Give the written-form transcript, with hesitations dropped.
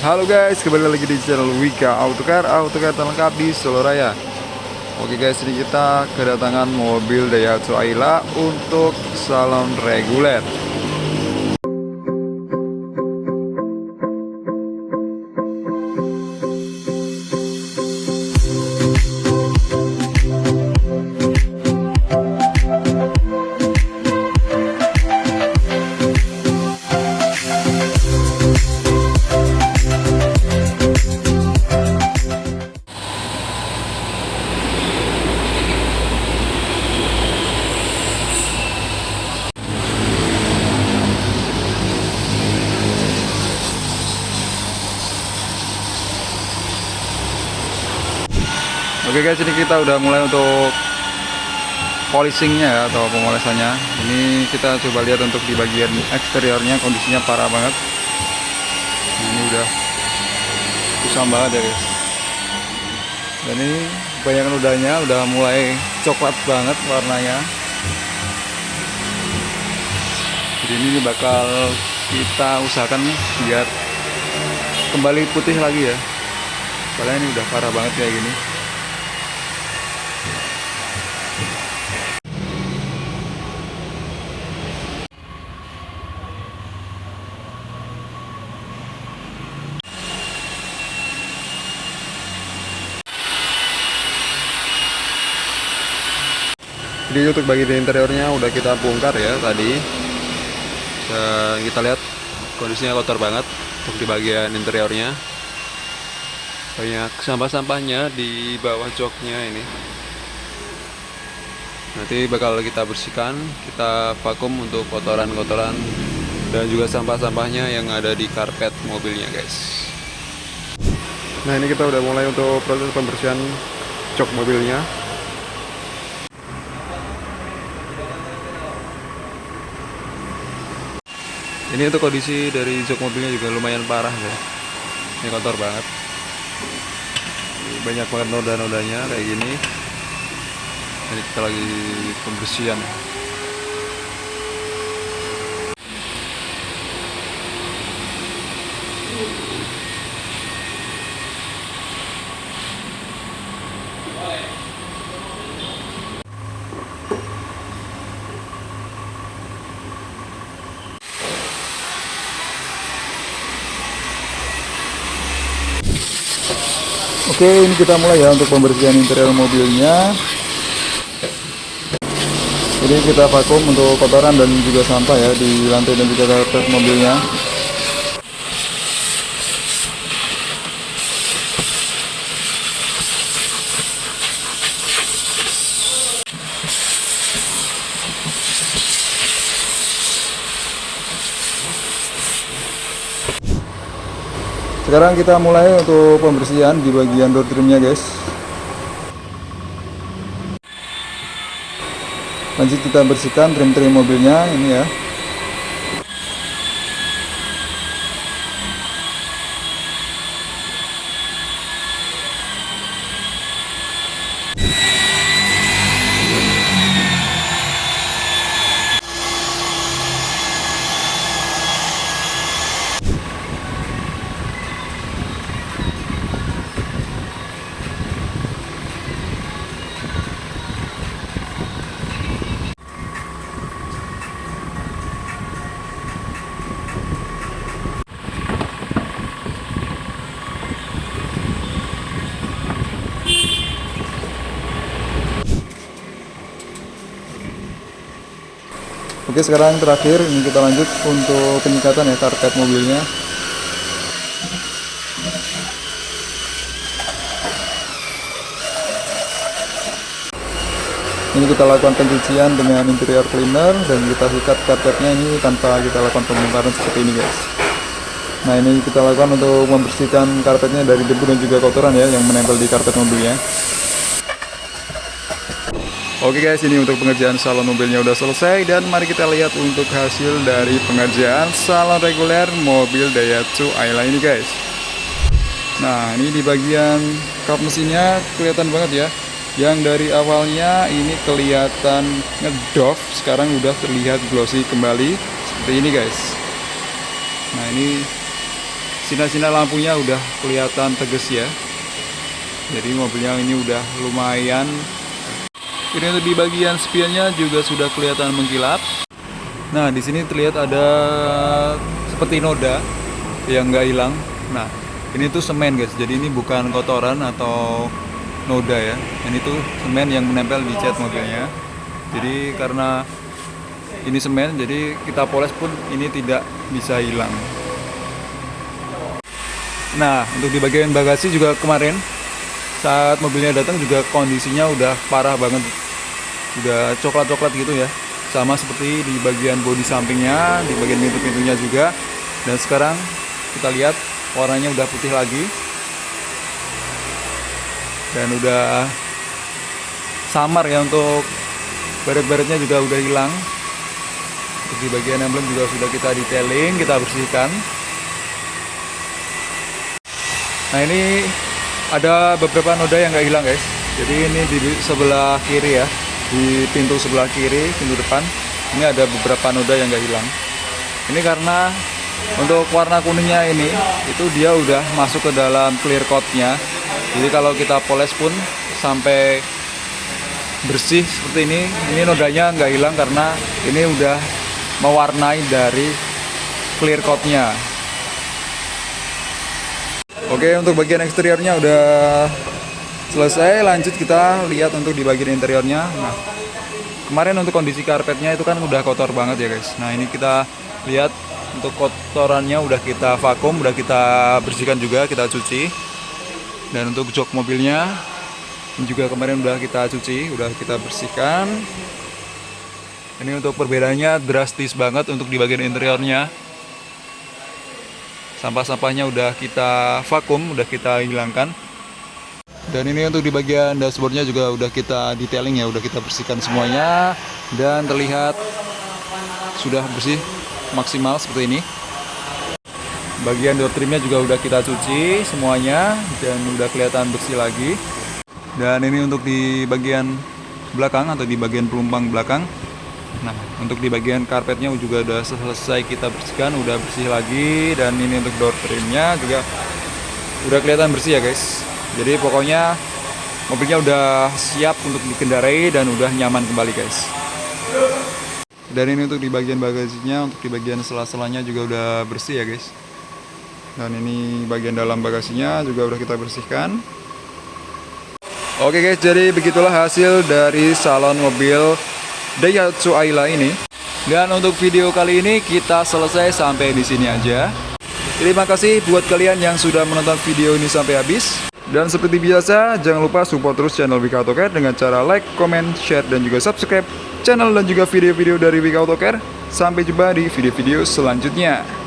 Halo guys, kembali lagi di channel Wika Autocar terlengkap di Solo Raya. Oke guys, ini kita kedatangan mobil Daihatsu Ayla untuk salon reguler. Oke guys, ini kita udah mulai untuk polishingnya ya, atau pemolesannya. Ini kita coba lihat untuk di bagian eksteriornya, kondisinya parah banget. Nah, ini udah kusam banget ya guys. Dan ini banyak ludahnya udah mulai coklat banget warnanya. Jadi ini bakal kita usahakan biar kembali putih lagi ya. Soalnya ini udah parah banget kayak gini. Jadi untuk bagian interiornya udah kita bongkar ya tadi. Dan kita lihat kondisinya kotor banget untuk di bagian interiornya. Banyak sampah-sampahnya di bawah joknya ini. Nanti bakal kita bersihkan, kita vakum untuk kotoran-kotoran dan juga sampah-sampahnya yang ada di karpet mobilnya guys. Nah, ini kita udah mulai untuk proses pembersihan jok mobilnya. Ini untuk kondisi dari jok mobilnya juga lumayan parah ya. Ini kotor banget. Banyak banget noda-nodanya kayak gini. Ini kita lagi pembersihan. Oke, ini kita mulai ya untuk pembersihan interior mobilnya. Jadi kita vakum untuk kotoran dan juga sampah ya di lantai dan juga karpet mobilnya. Sekarang kita mulai untuk pembersihan di bagian door trimnya guys. Lanjut kita bersihkan trim-trim mobilnya ini ya. Oke, sekarang terakhir ini kita lanjut untuk penyekatan ya karpet mobilnya. Ini kita lakukan pencucian dengan interior cleaner dan kita sikat karpetnya ini tanpa kita lakukan pembongkaran seperti ini guys. Nah, ini kita lakukan untuk membersihkan karpetnya dari debu dan juga kotoran ya yang menempel di karpet mobilnya. Oke guys, ini untuk pengerjaan salon mobilnya udah selesai dan mari kita lihat untuk hasil dari pengerjaan salon reguler mobil Daihatsu Ayla ini guys. Nah, ini di bagian kap mesinnya kelihatan banget ya. Yang dari awalnya ini kelihatan ngedop, sekarang udah terlihat glossy kembali seperti ini guys. Nah, ini sinar-sinar lampunya udah kelihatan tegas ya. Jadi mobilnya ini udah lumayan. Ini untuk di bagian spionnya juga sudah kelihatan mengkilap. Nah, di sini terlihat ada seperti noda yang nggak hilang. Nah, ini tuh semen guys. Jadi ini bukan kotoran atau noda ya. Ini tuh semen yang menempel di cat mobilnya. Jadi karena ini semen, jadi kita poles pun ini tidak bisa hilang. Nah, untuk di bagian bagasi juga kemarin saat mobilnya datang juga kondisinya udah parah banget. Udah coklat-coklat gitu ya. Sama seperti di bagian bodi sampingnya, di bagian pintu-pintunya juga. Dan sekarang kita lihat warnanya udah putih lagi. Dan udah samar ya, untuk baret-baretnya juga udah hilang. Untuk di bagian emblem juga sudah kita detailing, kita bersihkan. Nah, ini ada beberapa noda yang nggak hilang guys. Jadi ini di sebelah kiri ya, di pintu sebelah kiri, pintu depan, ini ada beberapa noda yang nggak hilang. Ini karena untuk warna kuningnya ini, itu dia udah masuk ke dalam clear coat-nya. Jadi kalau kita poles pun sampai bersih seperti ini nodanya nggak hilang karena ini udah mewarnai dari clear coat-nya. Oke, untuk bagian eksteriornya udah selesai. Lanjut kita lihat untuk di bagian interiornya. Nah, kemarin untuk kondisi karpetnya itu kan udah kotor banget ya guys. Nah, ini kita lihat untuk kotorannya udah kita vakum, udah kita bersihkan juga, kita cuci. Dan untuk jok mobilnya juga kemarin udah kita cuci, udah kita bersihkan. Ini untuk perbedaannya drastis banget untuk di bagian interiornya. Sampah-sampahnya udah kita vakum, udah kita hilangkan. Dan ini untuk di bagian dashboardnya juga udah kita detailing ya, udah kita bersihkan semuanya. Dan terlihat sudah bersih maksimal seperti ini. Bagian door trimnya juga udah kita cuci semuanya dan udah kelihatan bersih lagi. Dan ini untuk di bagian belakang atau di bagian pelumpang belakang. Nah, untuk di bagian karpetnya juga udah selesai kita bersihkan, udah bersih lagi. Dan ini untuk door trimnya juga udah kelihatan bersih ya guys. Jadi pokoknya mobilnya udah siap untuk dikendarai dan udah nyaman kembali guys. Dan ini untuk di bagian bagasinya, untuk di bagian sela-selanya juga udah bersih ya guys. Dan ini bagian dalam bagasinya juga udah kita bersihkan. Oke guys, jadi begitulah hasil dari salon mobil Daihatsu Ayla ini. Dan untuk video kali ini kita selesai sampai di sini aja. Terima kasih buat kalian yang sudah menonton video ini sampai habis. Dan seperti biasa, jangan lupa support terus channel Wika Autocare dengan cara like, comment, share, dan juga subscribe channel dan juga video-video dari Wika Autocare. Sampai jumpa di video-video selanjutnya.